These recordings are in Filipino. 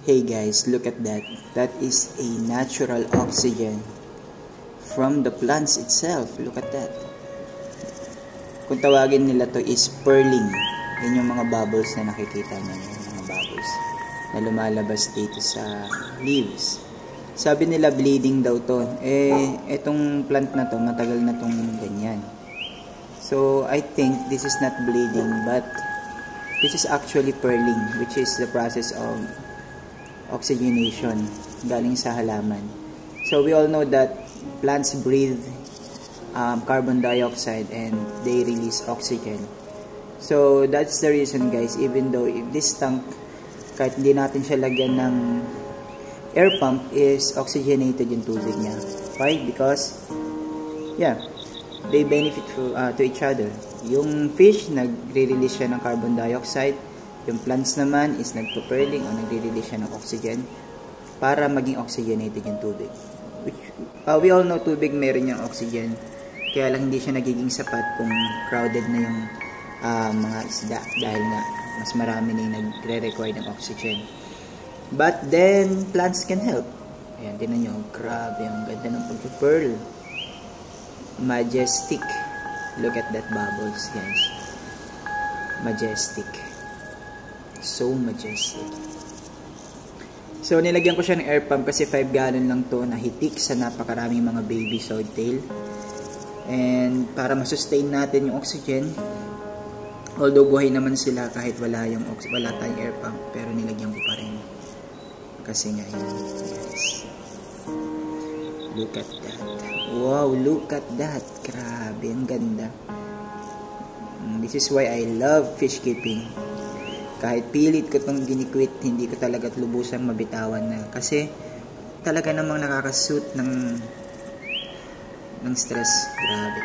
Hey guys, look at that. That is a natural oxygen from the plants itself. Look at that. Kung tawagin nila to is pearling. Yan yung mga bubbles na nakikita nyo. Yung mga bubbles na lumalabas dito sa leaves. Sabi nila bleeding daw to. Etong plant na to, matagal na tong ganyan. So, I think this is not bleeding, but this is actually pearling, which is the process of oxygenation galing sa halaman. So we all know that plants breathe carbon dioxide and they release oxygen. So that's the reason guys, even though if this tank, kahit hindi natin siya lagyan ng air pump, is oxygenated yung tubig niya. Why? Because yeah, they benefit to each other. Yung fish, nagre-release siya ng carbon dioxide. Yung plants naman is nagpo-pearling o nagre-release siya ng oxygen para maging oxygenated yung tubig. Which, we all know tubig meron yung oxygen. Kaya lang hindi siya nagiging sapat kung crowded na yung mga isda dahil nga mas marami na yung nagre-require ng oxygen. But then, plants can help. Ayan, tinan nyo, grabe, ang ganda ng pag-pearl. Majestic. Look at that bubbles, guys. Majestic. So majestic. So nilagyan ko siya ng air pump kasi 5 gallon lang to na hitik sa napakaraming mga baby swordtail. And para masustain natin yung oxygen, although buhay naman sila kahit wala tayong air pump, pero nilagyan ko pa rin. Kasi nga yun, guys. Look at that. Wow, look at that. Grabe, ang ganda. This is why I love fish keeping. Kahit pilit ko itong ginikwit, hindi ko talaga lubusang mabitawan na. Kasi talaga namang nakakasuit ng stress. Grabe.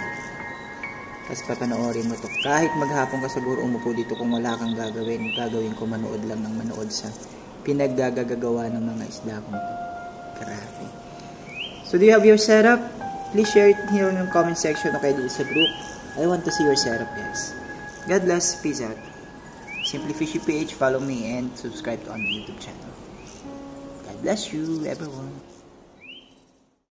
Tapos papanoorin mo to. Kahit maghapon ka siguro umupo dito kung wala kang gagawin ko manood lang ng manood sa pinaggagagawa ng mga isda kong to. Grabe. So do you have your setup? Please share it here in the comment section o kaya dito sa group. I want to see your setup, guys. God bless. Peace out. Simply Fishy PH, follow me and subscribe on the YouTube channel. God bless you, everyone.